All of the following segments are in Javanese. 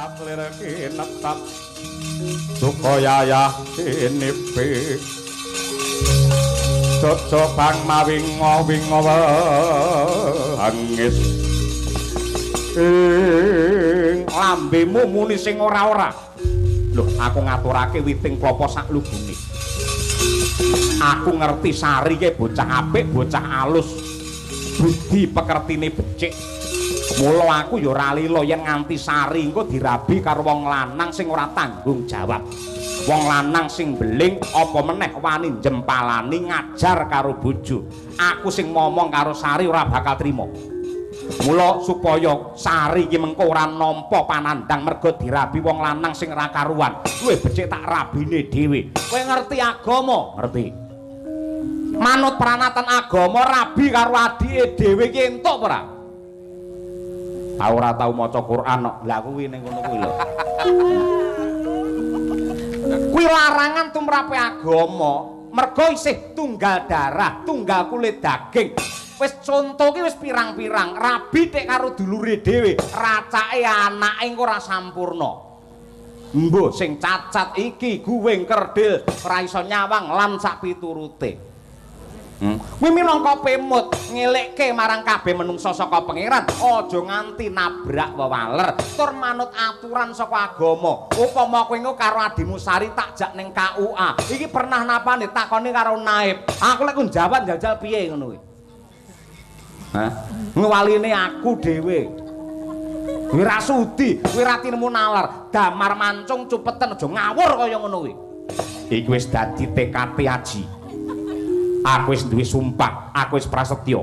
atlir kinetap Sukaya inipi Jojo bang mawingo wingo angis lambemu muni sing ora-ora lho aku ngaturake witing klapa sak lubune aku ngerti Sari ke bocah apik bocah alus budi pekertine becik mula aku ya ora lila yen nganti Sari engko dirabi karo wong lanang sing ora tanggung jawab wong lanang sing beling apa meneh wani jempalani ngajar karo bojo aku sing ngomong karo Sari ora bakal trima mula supaya Sari iki mengko ora nampa panandang mergo dirabi wong lanang sing ora karuan luwih becik tak rabine dhewe kowe ngerti agama ngerti manut pranatan agama rabi karo adike dhewe iki entuk apa ora ora tau maca Quran kok lha kuwi ning ngono kuwi lho kuwi larangan tumrape agama mergo isih tunggal darah tunggal kulit daging wis conto ki wis pirang-pirang rabi tek karo dulure dhewe racake anake ora sampurna mbuh sing cacat iki guwing kerdil ora iso nyawang lan sak piturute kuwi minangka pemut ngelekke marang kabeh menungsa saka pangeran aja nganti nabrak wewaler tur manut aturan saka agama upama kowe engko karo adimu Sari tak jak ning KUA iki pernah napane takoni karo naib aku lek njawab njajal piye ngono kuwi hah ngwaline aku dhewe kuwi ra sudi kuwi ra tinemu nalar damar mancung cupeten aja ngawur kaya ngono kuwi iki wis dadi TKT aji aku wis duwe sumpah aku wis prasetya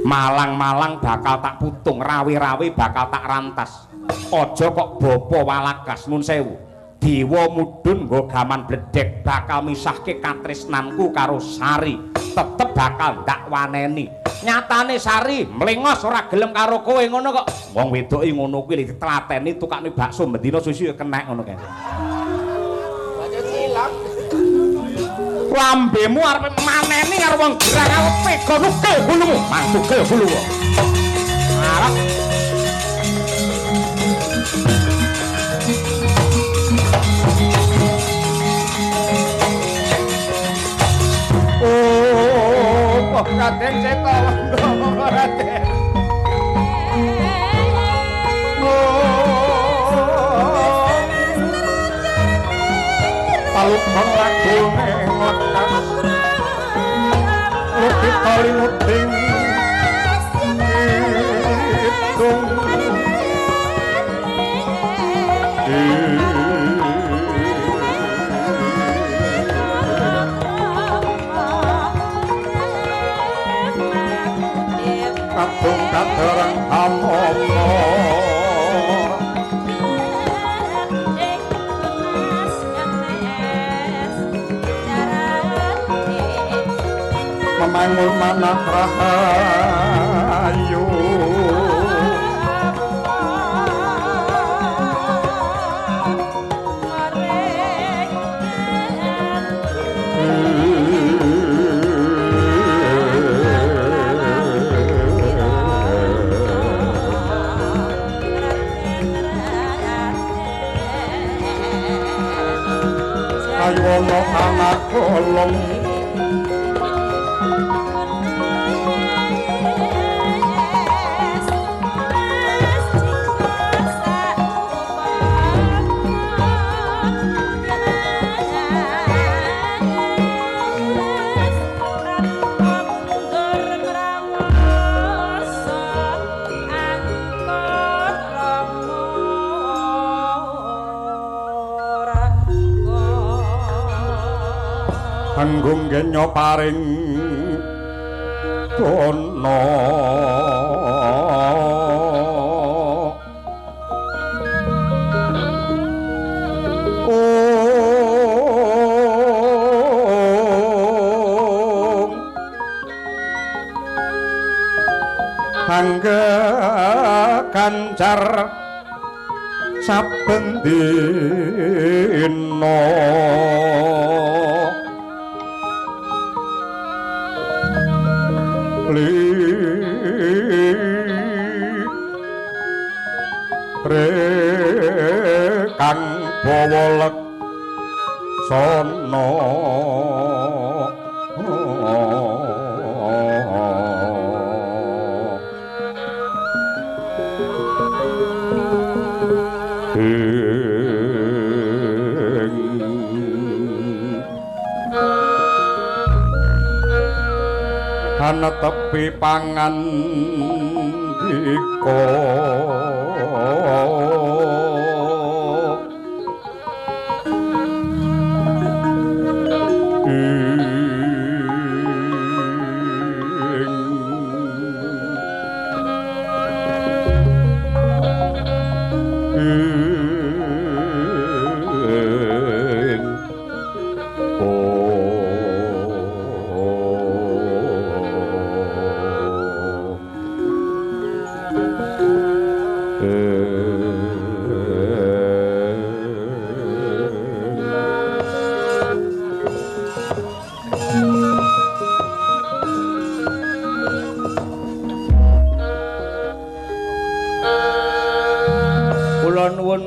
malang-malang bakal tak putung rawe-rawe bakal tak rantas aja kok bapa walakas nun sewu dewa mudhun nggo gaman bledhek bakal misahke katresnanku karo Sari tetep bakal ndak waneni nyatane Sari mlengos ora gelem karo kowe ngono kok wong wedok iki ngono kuwi ditlateni tukane bakso mendina susu ya kenek ngono kae aja silang lambemu arep maneni karo wong gerang aku pega nukil bulumu mantukil bulumu arep oh Raden Seta Raden palukon lagune ngotas lupit kalimuting hitung katung kaderang hamomo memanggul manah rahayu ayo ono anak kolong anggung genya paring dono angga kancar saben dina kang bawa leksana ana tepi pangan dika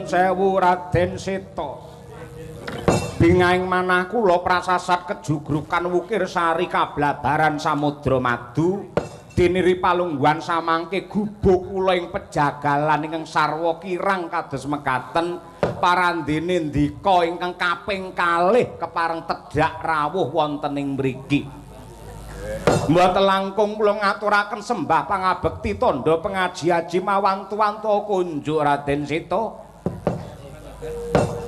sewu Raden Seta bingahing manah kula prasasat kejugrukan wukir sari kablabaran samudra madu diniri palungguhan samangke gubuk kula ing pejagalan ingkang sarwa kirang kados mekaten parandene ndika ingkang kaping kalih kepareng tedhak rawuh wonten ing mriki. Mboten langkung kula ngaturaken sembah pangabekti tandha pengaji-aji mawantu-wantu kunjuk Raden Seta.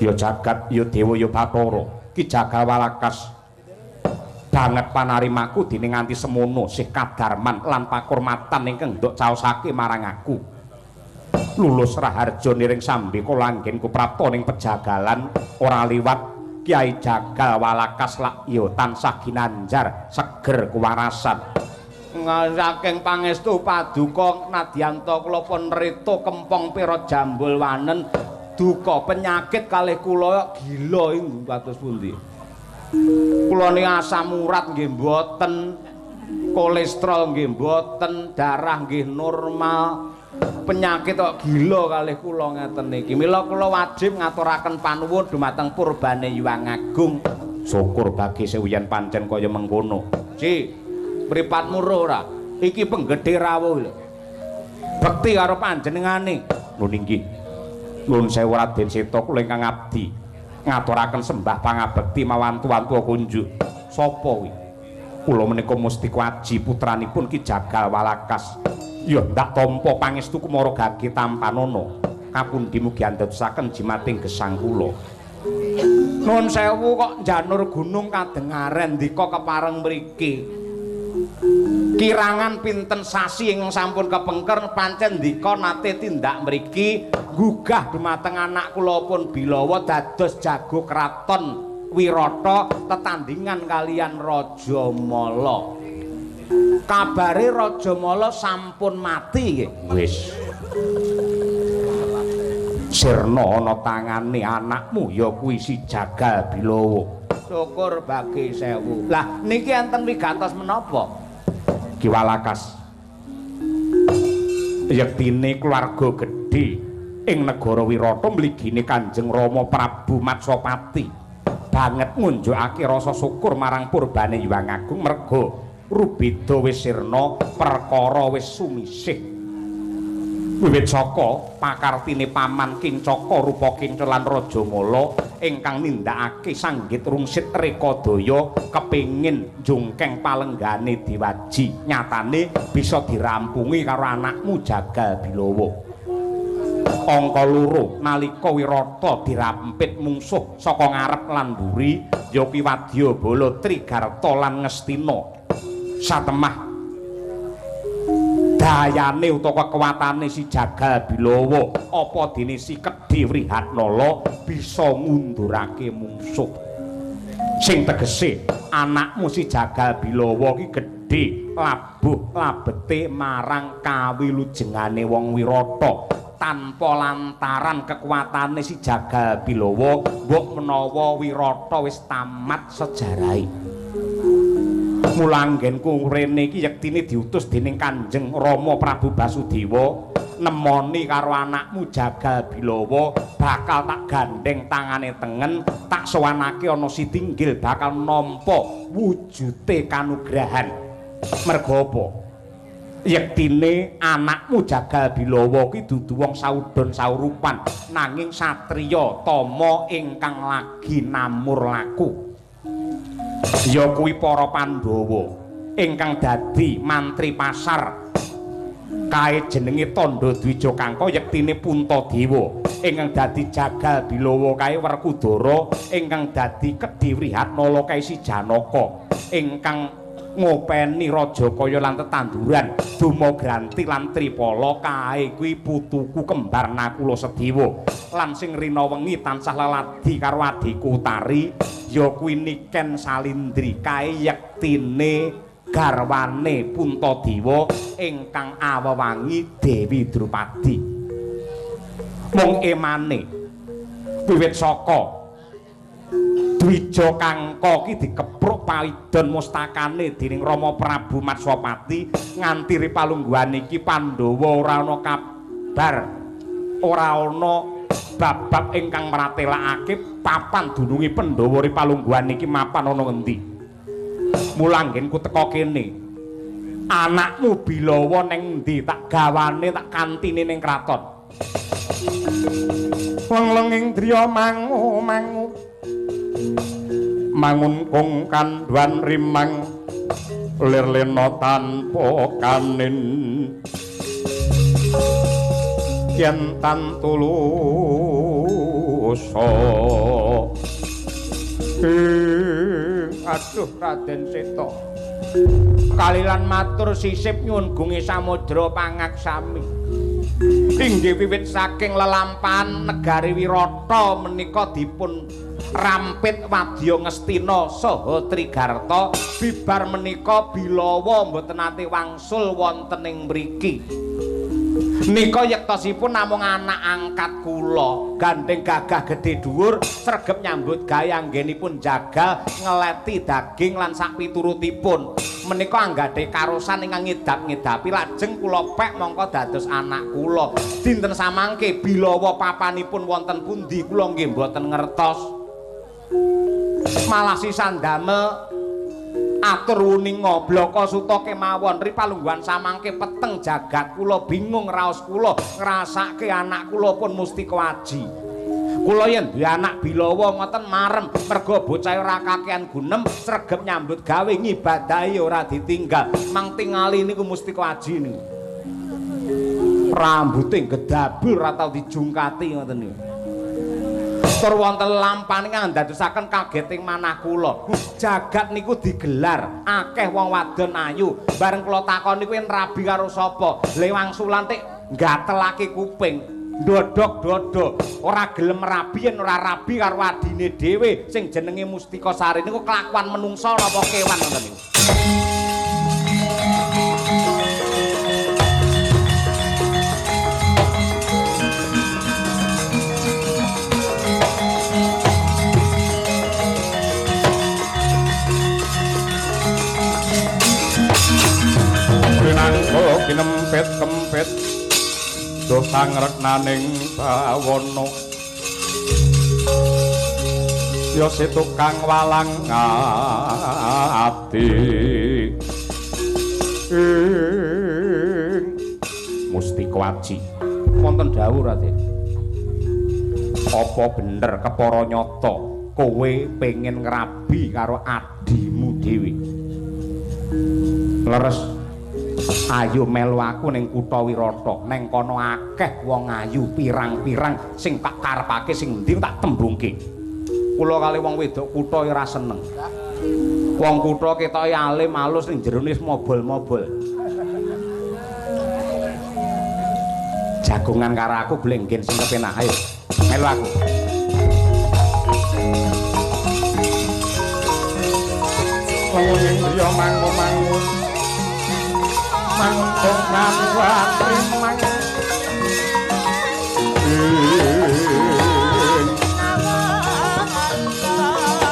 Ya jagat ya dewa ya bathara Ki Jagawalakas banget panarimaku dene nganti semono sih kadarman lan pakurmatan ingkang ndok caosake marang aku. Lulus raharja niring sambika langgenku prapta ning pejagalan ora liwat Kyai Jagawalakas lak ya tansah ginanjar seger kuwarasan. Saking pangestu paduka Nadyanta kula pun nrita kempong pira jambul wanen duka penyakit kalih kula gila ing kados pundi. Kula ni asam urat nggih mboten, kolesterol nggih mboten, darah nggih normal. Penyakit kok gila kalih kula ngeten iki. Mila kula wajib ngaturaken panuwun dumateng Purbane Hyang Agung. Syukur bagi sewiyan pancen kaya mengkono. Si, mripatmu ora? Iki penggedhe rawuh lho. Bekti karo panjenengane. Nun inggih. Nuwun sewu Raden Seta kula ingkang abdi ngaturaken sembah pangabekti mawantu-wantu kunjuk. Sapa kuwi? Kula menika Mustika Aji putranipun Ki Jagawalakas. Ya ndak tampa pangestu Kumara Gage Tampanana. Kapundi mugi andadosaken jimating gesang kula. Nuwun sewu kok janur gunung kadengaren ndika kepareng mriki. Kirangan pinten sasi ing sampun kepengker pancen ndika nate tindak mriki gugah dumateng anak kula pun Bilawa dados jago kraton Wirata tetandingan kalian Raja Mala. Kabare Raja Mala sampun mati nggih. Wis. Sirna ana tangane anakmu ya kuwi si Jagal Bilawa. Syukur bagi sewu. Lah niki enten wigatos menapa? Ki Walakas yektine keluarga gedhe ing negara Wirata mligine Kanjeng Rama Prabu Matsapati banget ngunjukake rasa syukur marang Purbane Hyang Agung merga rubeda wis sirna perkara wis sumisih wiwit saka pakartine paman Kincaka rupa Kinca lan Raja Mala ingkang nindakake sanggit rungsit Rekadaya kepingin jungkeng palenggane diwaji nyatane bisa dirampungi karo anakmu Jagal Bilawa. Angka loro nalika Wirata dirampit mungsuh saka ngarep lan mburi ya Kiwadya Bala Trigarta lan Ngastina satemah dayane utawa kekuwatane si Jagal Bilawa apa dene si Kedhi Wrihatnala bisa ngundurake mungsuh sing tegese anakmu si Jagal Bilawa ki gedhe labuh labete marang kawilujengane wong Wirata tanpa lantaran kekuwatane si Jagal Bilawa mbok menawa Wirata wis tamat sejarahe. Mulanggenku rene iki yektine diutus dening Kanjeng Rama Prabu Basudewa nemoni karo anakmu Jagal Bilawa bakal tak gandeng tangane tengen tak sowanake ana Sitinggil bakal nampa wujude kanugrahan merga apa yektine anakmu Jagal Bilawa kuwi dudu wong saudon saurupan nanging satriya tama ingkang lagi namur laku ya kuwi para Pandhawa ingkang dadi mantri pasar kae jenenge Tandha Dwija Kangka yektine Puntadewa ingkang dadi Jagal Bilawa kae Werkudara ingkang dadi Kedhiwrihatnala kae si Janaka ingkang ngopeni Rajakaya lan tetanduran Dumagranti lan Tripala kae kuwi putuku kembar Nakula Sedewa lan sing rina wengi tansah leladi karo adhiku Utari ya kuwi Niken Salindri kae yektine garwane Puntadewa ingkang awewangi Dewi Drupadi mung emane wiwit saka Dwija Kangka ki dikepruk pawidon mustakane dening Rama Prabu Matswapati nganti ripalungguhan iki Pandhawa ora ana kabar ora ana bab-bab ingkang mratelakake papan dununge Pandhawa ripalungguhan iki mapan ana ngendi mula nggenku teka kene anakmu Bilawa ning endi tak gawane tak kantine ning kraton wenglenging driya mangu mangun kung kandhuan rimang lirlena tanpa kanin yen tan tulusa aduh Raden Seta kalilan matur sisip nyuwun gunge samudra pangaksami inggih wiwit saking lelampahan negari Wirata menika dipun rampit wadya Ngastina saha Trigarta bibar menika Bilawa mboten nate wangsul wonten ing mriki nika yektosipun namung anak angkat kula gandeng gagah gedhe dhuwur sregep nyambut gawe anggenipun Jagal ngeleti daging lan sak piturutipun menika anggadhe karosan ingkang ngedap-ngedapi lajeng kula pek mongko dados anak kula dinten samangke Bilawa papanipun wonten pundi kula nggih mboten ngertos malah sisan damel atur wuninga blaka suta kemawon ripalungguhan samangke peteng jagat kula bingung raos kula ngrasake anak kula pun Mustika Aji kula yen duwe anak Bilawa ngoten marem merga bocah ora kakehan gunem sregep nyambut gawe ngibadahi ora ditinggal mang tingali niku Mustika Aji niku rambute gedabul ora tau dijungkati ngoten niku tur wonten lampane kang ndadosaken kageting manah kula. Jagat niku digelar akeh wong wadon ayu. Bareng kula takoni kuwi rabi karo sapa? Lewang sulantik ngatelake kuping. Ndodok dodo ora gelem rabi yen ora rabi karo adine dhewe sing jenenge Mustika Sari niku kelakuan menungsa napa kewan ngoten niku. Kinempet-kempet dosa ngreknaning bawana ya si tukang walang ati Mustika Aji wonten dawuh Raden apa bener kepara nyata kowe pengen ngrabi karo adimu dhewe leres ayo melu aku ning kutha Wirata ning kono akeh wong ayu pirang-pirang sing tak karepake sing endi tak tembungke kula kali wong wedok kutha ora seneng wong kutha ketoke alim alus ning jerone mobol-mobol jagongan karo aku blenggen sing kepenak ayo melu aku wong yo mangu-mangu mangkok nangwati mang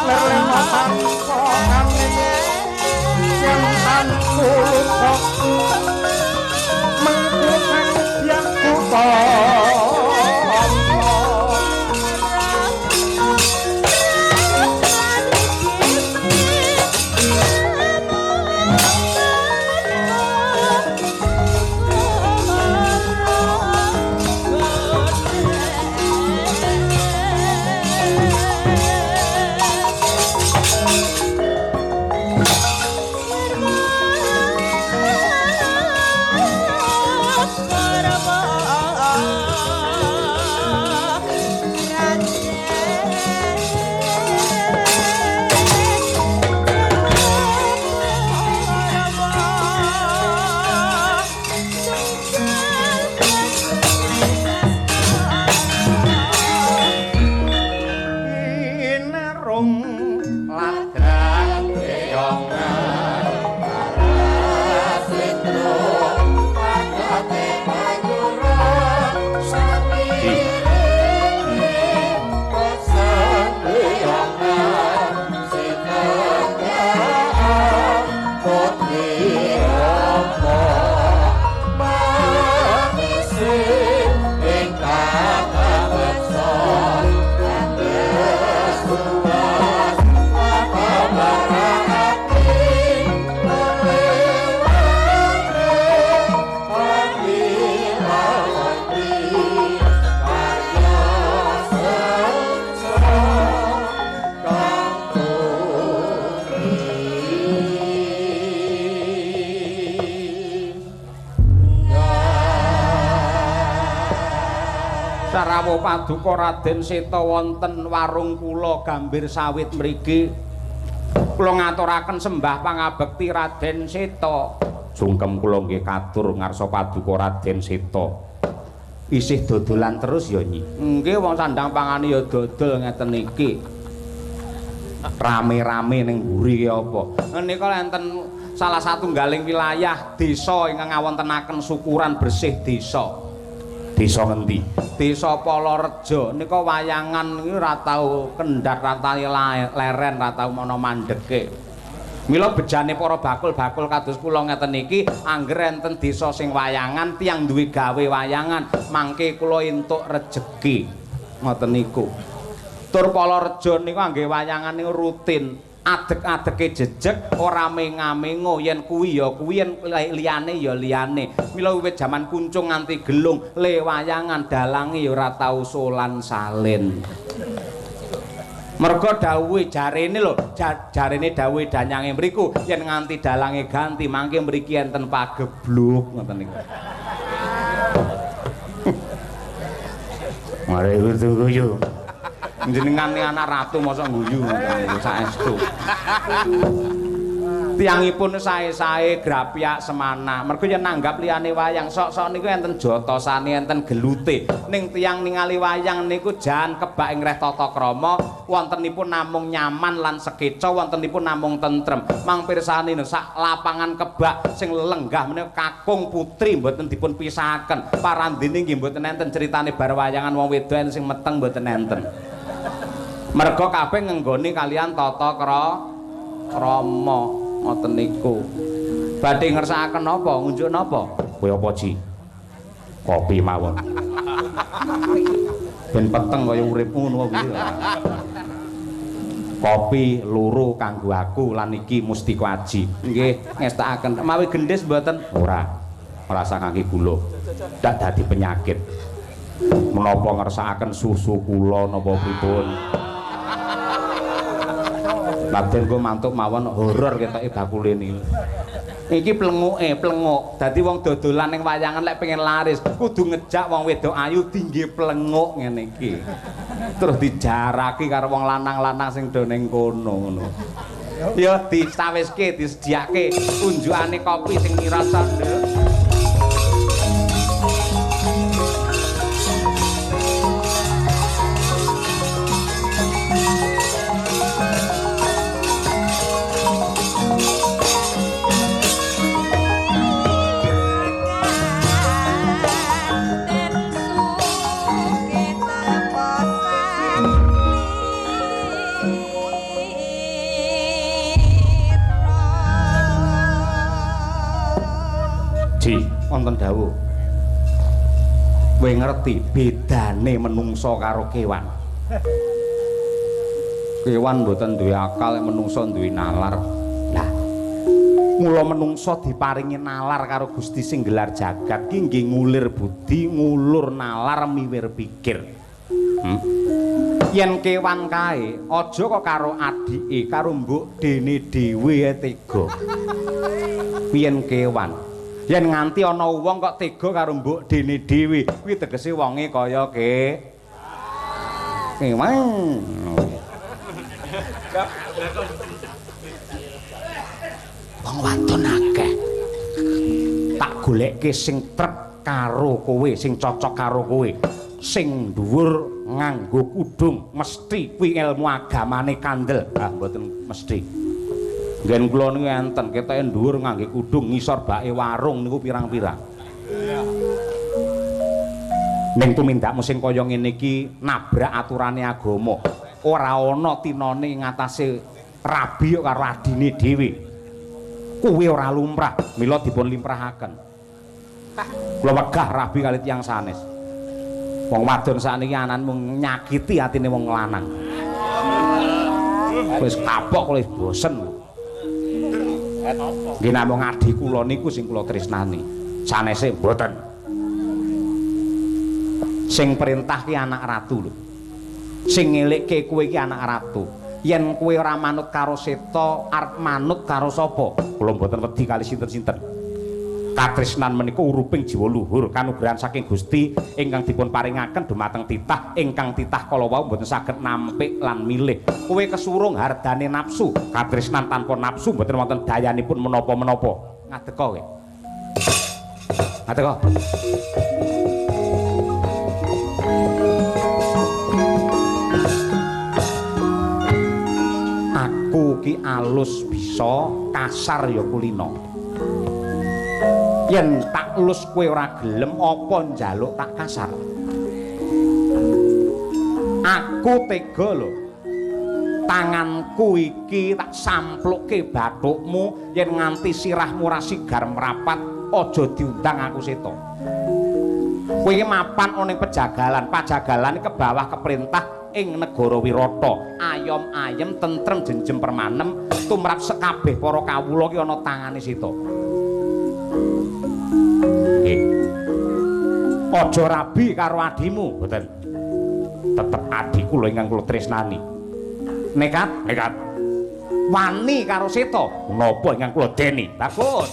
leren matan kokane yen tan kulo mengko kang biangku rawuh paduka Raden Seta wonten warung kula Gambir Sawit mriki. Kula ngaturaken sembah pangabekti Raden Seta. Sungkem kula nggih katur ngarsa paduka Raden Seta. Isih dodolan terus ya Nyi. Nggih wong sandang pangane ya dodol ngeten iki. Rame-rame ning mburi ki apa. Menika enten salah satunggaling wilayah desa ingkang ngawontenaken syukuran bersih desa. Desa ngendi? Desa Polorejo. Nika wayangan iki ora tau kendhat, ora tau leren, ora tau ana mandheke. Mila bejane para bakul-bakul kados kula ngeten iki angger enten desa sing wayangan tiyang duwe gawe wayangan mangke kula entuk rejeki. Ngoten niku. Tur Polorejo niku angge wayangan niku rutin. Adek-adeke jejeg ora menga-mengo yen kuwi ya kuwi yen liyane ya liyane. Mila wiwit jaman kuncung nganti gelung le wayangan dalange ya ora tau solan salin. Merga dawuhe jarene lho, jarene dawuhe danyange mriku yen nganti dalange ganti mangke mriki enten pagebluk ngoten niku. Mare tunggu yo. Jenengan ning anak ratu mosok guyu ngoten saestu. Tiyangipun sae-sae grapyak semana. Mergo yen nanggap liyane wayang sok-sok niku enten jotosane, enten gelute. Ning tiyang ningali wayang niku jan kebak ing reh tata krama, wontenipun namung nyaman lan sekeca, wontenipun namung tentrem. Mang pirsani sak lapangan kebak sing lenggah menika kakung putri mboten dipun pisahaken. Parandene nggih mboten enten critane bar wayangan wong wedok sing meteng mboten enten. Merga kabeh ngenggoni kalian tata krama ngoten niku. Badhe ngersakaken napa? Ngunjuk napa? Kowe apa, Ji? Kopi mawon. Ben peteng kaya urip ngono kuwi. Kopi loro kanggo aku lan iki Mustika Aji. Nggih, ngestakaken. Mawi gendhis mboten? Ora. Ora sakake gula. Dak dadi penyakit. Menapa ngersakaken susu kula napa pripun? Laden kok mantuk mawon horor ketoke bakule niku. Iki plenguk. Dadi wong dodolan ning wayangan lek pengen laris kudu ngejak wong wedok ayu tinggi plenguk ngene iki. Terus dijaraki karo wong lanang-lanang sing do ning kono ngono. Ya disawiske, disediake unjukane kopi sing nirasa nduk. Wonten dawuh. Kowe ngerti bedane menungso karo kewan? Kewan mboten duwe akal, menungso duwe nalar. Lah, mula menungso diparingi nalar karo Gusti sing gelar jagat ki nggih ngulir budi, ngulur nalar miwir pikir. Yen kewan kae aja kok karo adike, karo mbok dene dhewe tega. Yen kewan yen nganti ana wong kok tega karo mbok dene dhewe kuwi tegese wonge kaya kewan. Wong wadon akeh. Tak golekke sing trep karo kowe, sing cocok karo kowe. Sing dhuwur nganggo kudung mesti kuwi ilmu agamane kandel. Ah mboten mesti. Ngen kula niku enten ketoke dhuwur ngangge kudung ngisor bake warung niku pirang-pirang. Ning tumindakmu sing kaya ngene iki nabrak aturane agama. Ora ana tinane ngatasé rabi karo adine dhewe. Kuwi ora lumrah, mila dipun limrahaken. Kula wegah rabi kali tiyang sanes. Wong wadon sakniki anan mung nyakiti atine wong lanang. Wis kapok wis bosen. Nggih namung adi kula niku sing kula tresnani. Sanese mboten. Sing perintah ki anak ratu lho. Sing ngelikke kowe ki anak ratu. Yen kowe ora manut karo Seta, arep manut karo sapa? Kula mboten wedi kali sinten-sinten. Katresnan menika uruping jiwa luhur kanugrahan saking Gusti ingkang dipun paringaken dumateng titah ingkang titah kala wau mboten saged nampik lan milih. Kowe kesurung hardane nafsu, katresnan tanpa nafsu mboten wonten dayanipun menapa-menapa. Ngadeka kowe. Ngadeka. Aku ki alus bisa, kasar ya kulino. Yen tak lus kowe ora gelem apa njaluk tak kasar. Aku tega lho. Tanganku iki tak samplukke bathukmu yen nganti sirahmu ora sigar merapat aja diundang aku seto. Kowe iki mapan ana ning pajagalan ke bawah keperintah ing negara Wirata. Ayom-ayem tentrem jenjem permanem tumrap sekabeh para kawula ki ana tangane seto. Aja rabi karo adimu, mboten. Tetep adiku lho ingkang kula tresnani. Nekat. Wani karo Seta, menapa ingkang kula deni? Bagus.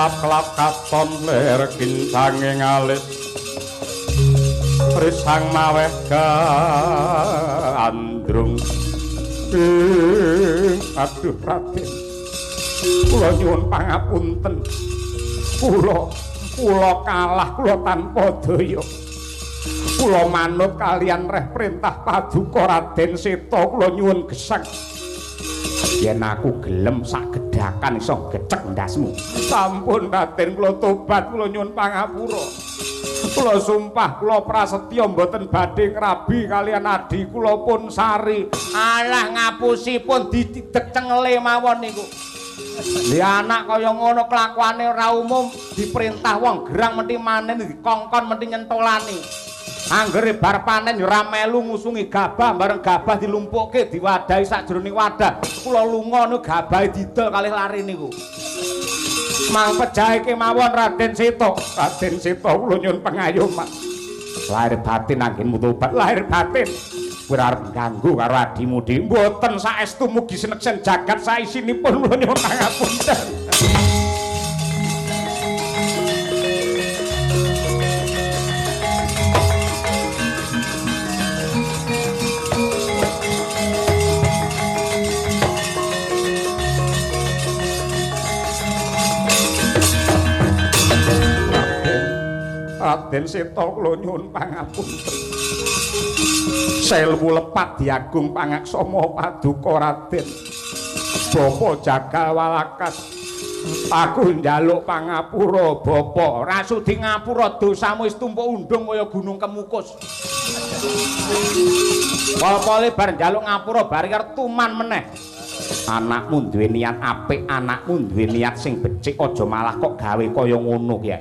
kelap-kelap katon ler kincanging alit risang maweh gandrung aduh Raden kula nyuwun pangapunten kula kalah kula tanpa daya kula manut kalian reh perintah paduka Raden Seta kula nyuwun gesang yen aku gelem sak gedhakan iso gecek ndasmu. Sampun Raden kula tobat kula nyuwun pangapura. Kula sumpah kula prasetya mboten badhe ngrabi kalian adi kula pun Sari. Alah ngapusipun didek cengele mawon niku. Li anak kaya ngono kelakuane ora umum diperintah wong gerang mesti manen dikongkon mesti nyentolani. Anggere bar panen ya ora melu ngusungi gabah bareng gabah dilumpukke diwadahi sakjroning wadah. Kula lunga niku gabahe didol kalih lari niku. Mang pejahe kemawon Raden Seta. Raden Seta kula nyuwun pengayoman. Lahir batin anggenmu tobat lahir batin. Kowe arep ganggu karo adimu dhewe. Mboten saestu mugi sineksen jagat saisinipun kula nyuwun pangapunten. Raden Seta kula nyuwun pangapunten. Sewu lepat diagung pangaksama paduka Raden. Bapa Jagawalakas, aku njaluk pangapura Bapa. Rasudi ngapura dosamu wis tumpuk undung kaya gunung Kemukus. Pol-pole bar njaluk ngapura bar karo tuman meneh. Anakmu duwe niat apik, anakmu duwe niat sing becik, aja malah kok gawe kaya ngono ki.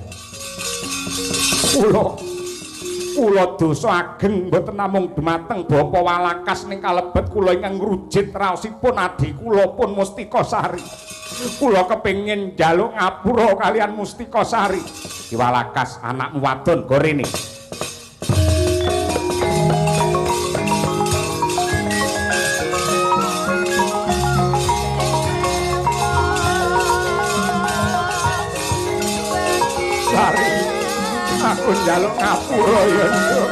Kula dosa ageng mboten namung dumateng Bapa Walakas ning kalebet kula ingkang ngrujit raosipun adi kula pun Mustika Sari. Kula kepengin njaluk ngapura kalian Mustika Sari. Ki Walakas anakmu wadon gorene. Sari, aku njaluk ngapura ya Nduk.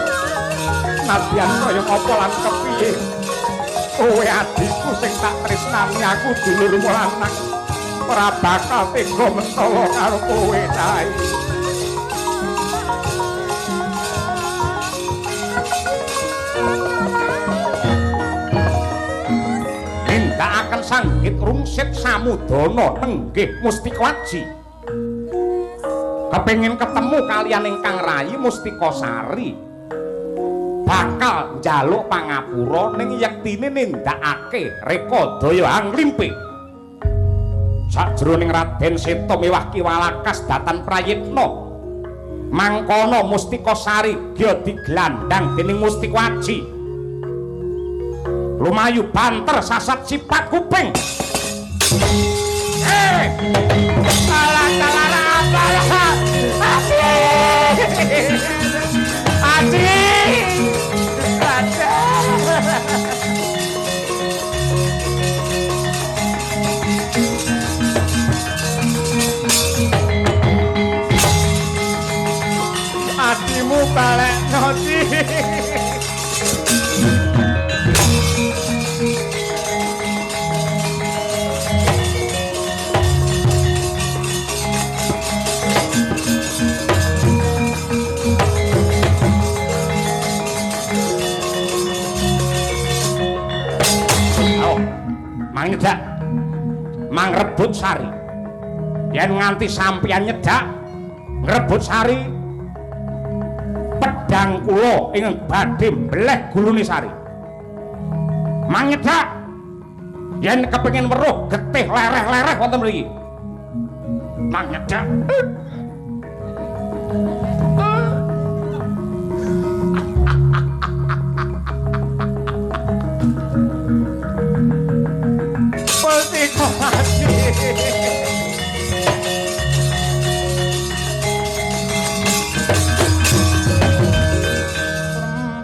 Nadyan kaya apa lan kepiye? Kowe adikku sing tak tresnani, aku dulurmu lanang. Ora bakal tega mentala karo kowe, Cai. Nindakaken sanggit rungsit samudana nenggih Mustikawaji. Kepengin ketemu kalian ingkang rayi Mustika Sari, bakal njaluk pangapura ning yektine nindakake reka daya anglimpe. Sajroning Raden Seta miwah Ki Walakas datan prayitna, mangkono Mustika Sari ya diglandang dening Mustikawaji. Lumayu banter sasat sipat kuping. Salah-salah apa? Adi. Adimu balik noti. Nyedak mangrebut Sari. Yen nganti sampeyan nyedak ngrebut Sari, pedang kula ing badhe mbleh gulune Sari. Manyedak yen kepengin weruh getih lereh-lereh wonten mriki. Manyedak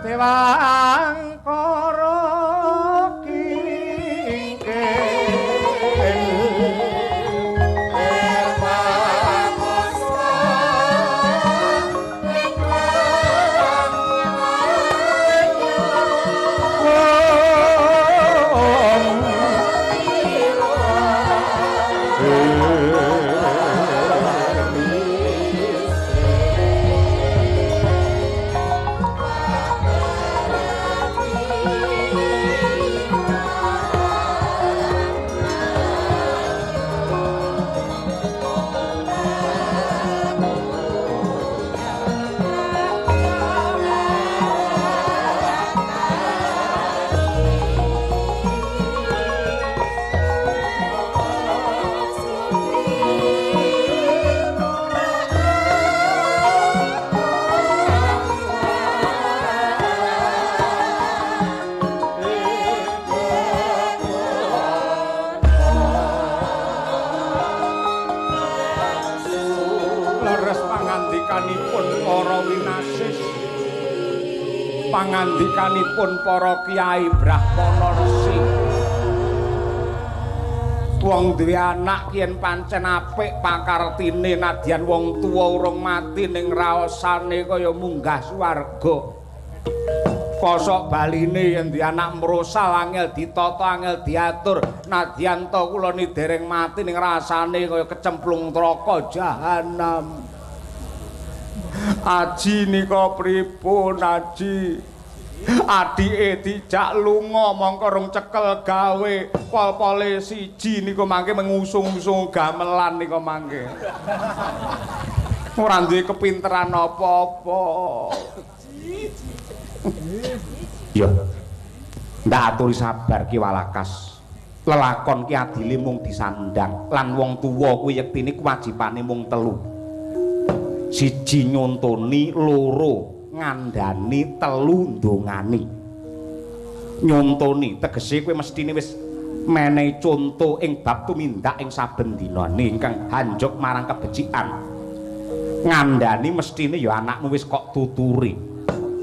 Dewangkara pangandikanipun para kiai Brahmana Resi. Wong duwe anak yen pancen apik pakartine nadyan wong tuwa urung mati ning raosane kaya munggah swarga. Kosok baline yen di anak mrosal angel ditata angel diatur nadyan to kula ni dereng mati ning rasane kaya kecemplung neraka jahanam. Aji nika pripun Aji? Adike dijak lunga mongko rung cekel gawe pol-pole siji niku mangke mengusung-usung gamelan nika mangke. Ora duwe kepinteran apa-apa. Ya. Ndak aturi sabar Ki Walakas. Lelakon ki adile mung disandang lan wong tuwa kuwi yektine kewajibane mung telu. Siji nyontoni, loro ngandani, telu ndongani. Nyontoni tegese kowe mestine wis menehi conto ing bab tumindak ing saben dinane ingkang hanjuk marang kebecikan. Ngandani mestine ya anakmu wis kok tuturi.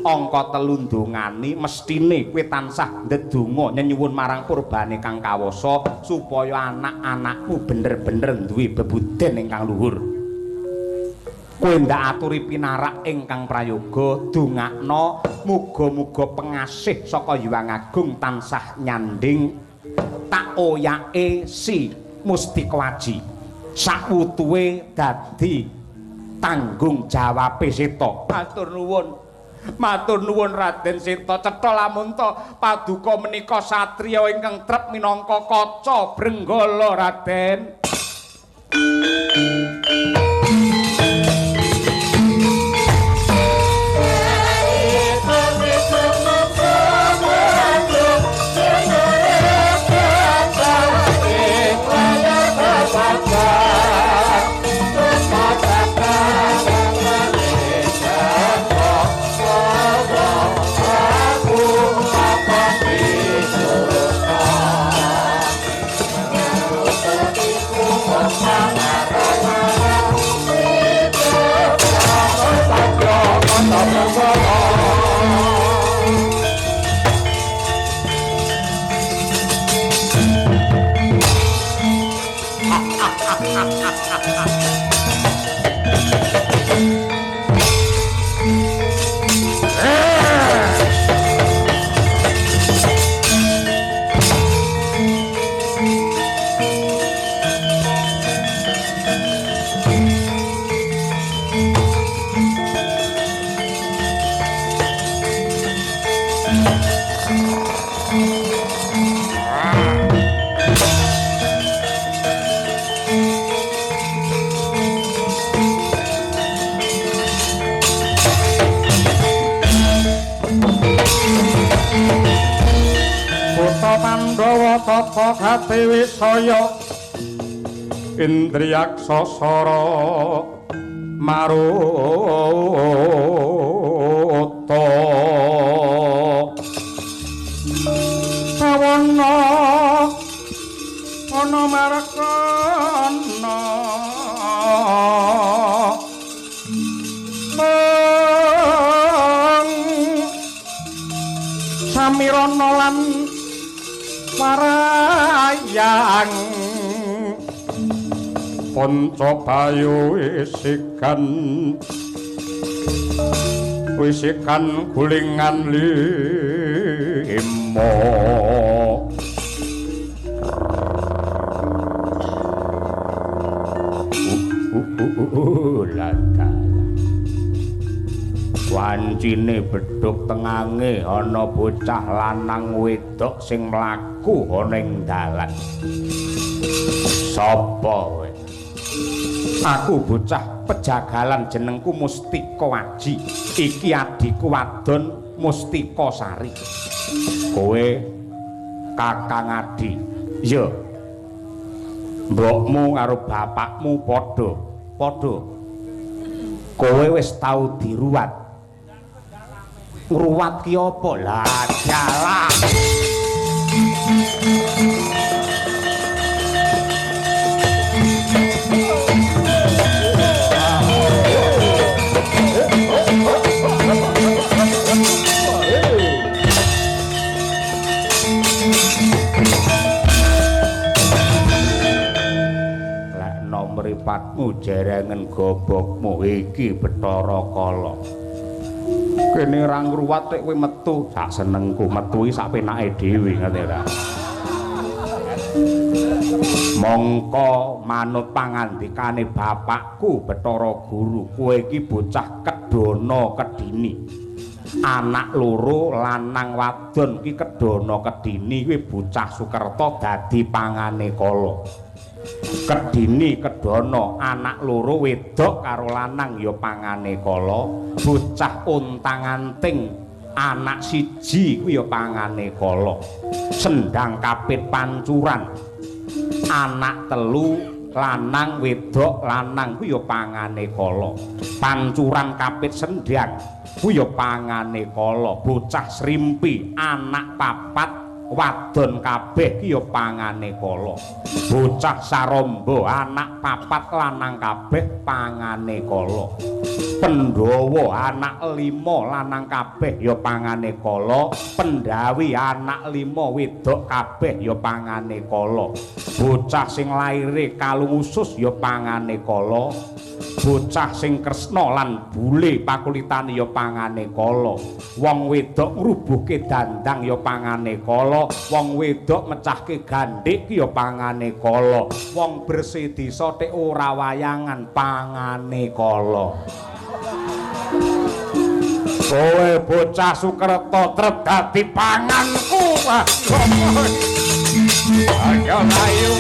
Angka telu ndongani mestine kowe tansah ndedonga nyuwun marang purbane kang kawasa supaya anak-anakmu bener-bener duwe bebuden ingkang luhur. Kowe ndak aturi pinarak ingkang prayoga dongakno muga-muga pengasih saka Hyang Agung tansah nyanding tak oyake si Mustika Aji sakutuwe dadi tanggung jawabe Seta. Matur nuwun Raden Seta cetha lamun to paduka menika satriya ingkang trep minangka kaca Brenggala Raden. Pandhawa tata gati wisaya indriyaksa sara maruta sawana ana marakana samirana lan marayang Pancabayu wisikan gulingan lima wancine bedhug tengange ana bocah lanang wedok sing mlaku ana ing dalan. Sapa kowe? Aku bocah pejagalan jenengku Mustika Aji. Iki adikku wadon Mustika Sari. Kowe Kakang Adi. Ya. Mbokmu karo bapakmu padha. Kowe wis tau diruwat. Ngruwat ki apa? Lah dalah. awakmu jerengen gobokmu iki Bathara Kala. Kene ra ngruwat nek kowe metu sak senengku metu sak penake dhewe ngerti ora. Mongko manut pangandikane bapakku Bathara Guru, kowe iki bocah kedana kedini. Anak loro lanang wadon iki kedana kedini kuwi bocah Sukerta dadi pangane Kala. Kedini kedana anak loro wedok karo lanang ya pangane Kala, bocah untang-anting anak siji kuwi ya pangane Kala. Sendang kapit pancuran anak telu lanang wedok lanang kuwi ya pangane Kala. Pancuran kapit sendang kuwi ya pangane Kala. Bocah Srimpi anak papat wadon kabeh ki ya pangane Kala. Bocah Saramba anak papat lanang kabeh pangane Kala. Pandhawa anak 5 lanang kabeh ya pangane Kala. Pendhawi anak 5 wedok kabeh ya pangane Kala. Bocah sing laire kalungusus ya pangane Kala. Bocah sing Kresna lan bule pakulitane ya pangane Kala. Wong wedok ngrubuhke dandang ya pangane Kala. Wong wedok mecahke gandhik ya pangane Kala. Wong bersih desa tek ora wayangan pangane Kala. Kowe bocah Sukerta trep dadi panganku. Ayo ayo.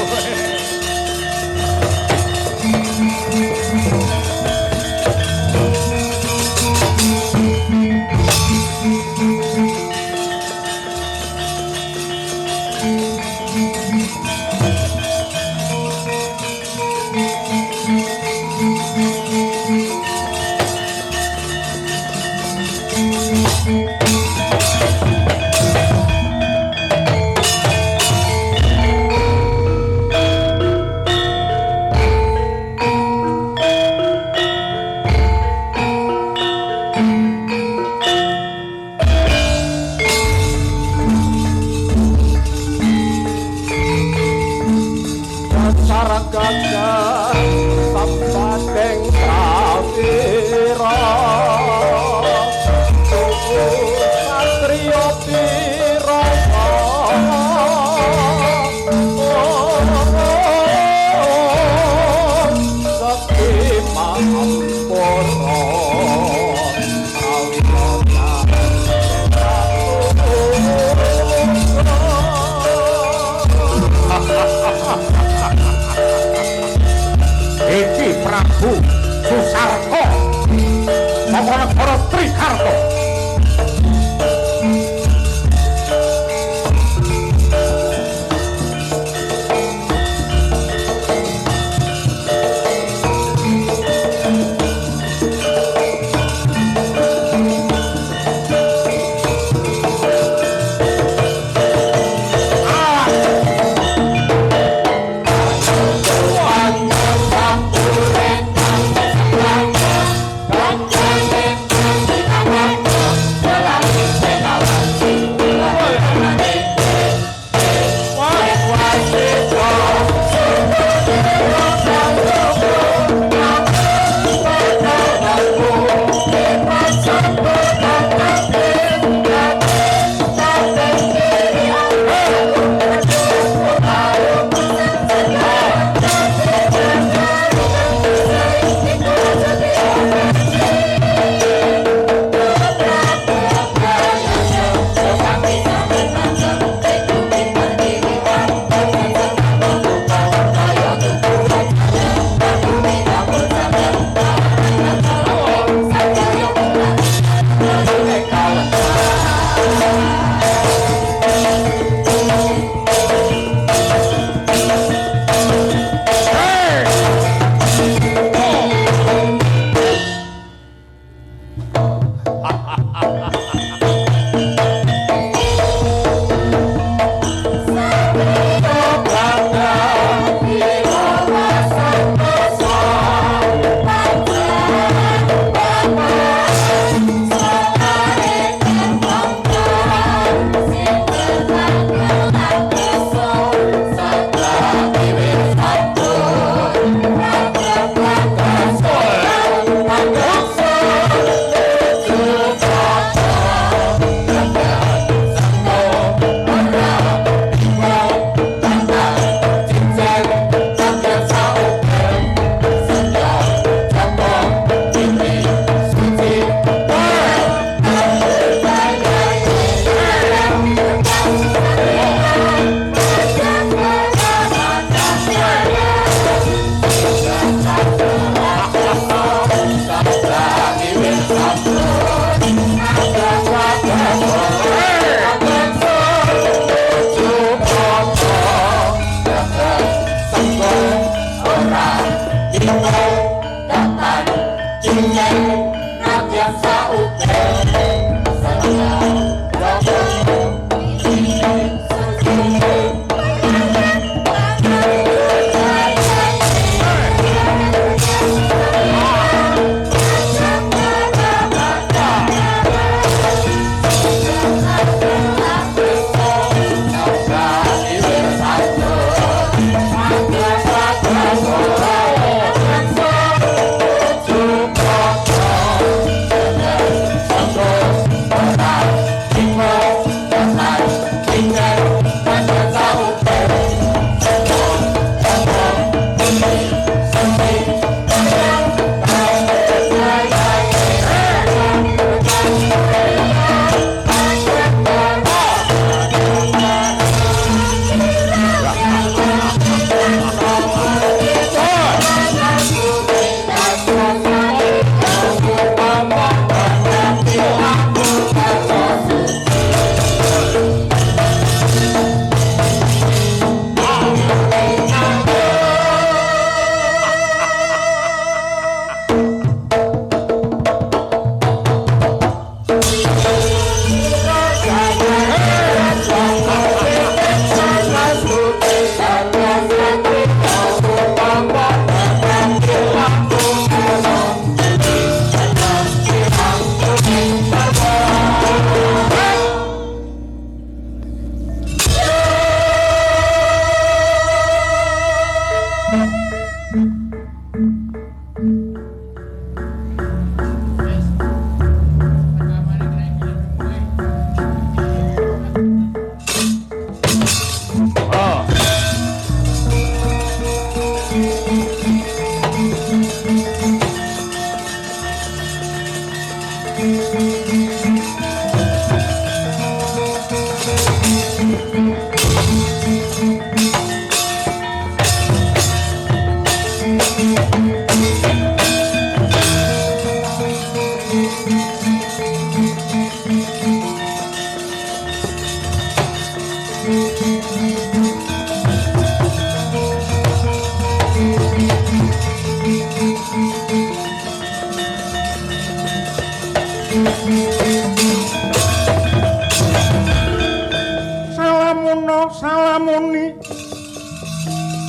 Salamuni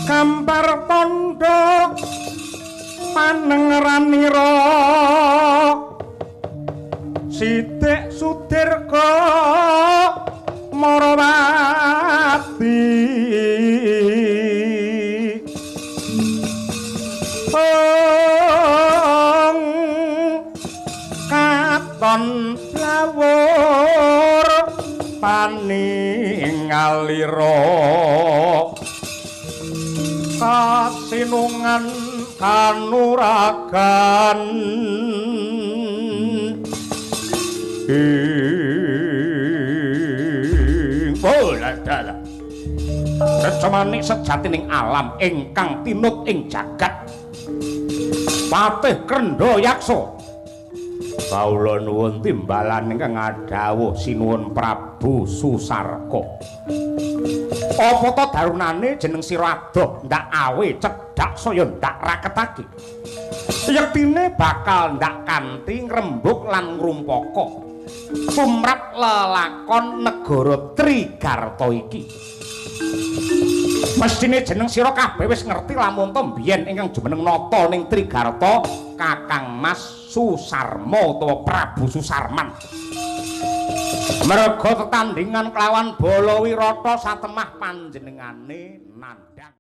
kampar tondo panengeranira Sidik Sudirga Marawati katon lawur paningalira kasinungan kanuragan bola-dala recamaning sejatining alam ingkang tinut ing jagat Patih Krendha Yaksa kawula nuwun timbalan ingkang adhawuh sinuwun Prabu Susarka. Apa to darunane jeneng sira adoh ndak awe cedhak saya ndak raketake. Yektine bakal ndak kanthi ngrembug lan ngrumpaka tumrap lelakon negara Trigarta iki. Mestine jeneng sira kabeh wis ngerti lamun to mbiyen ingkang jumeneng nata ning Trigarta Kakang Mas Susarma utawa Prabu Susarman. Merga tetandhingan kelawan Balawirata satemah panjenengane nandhang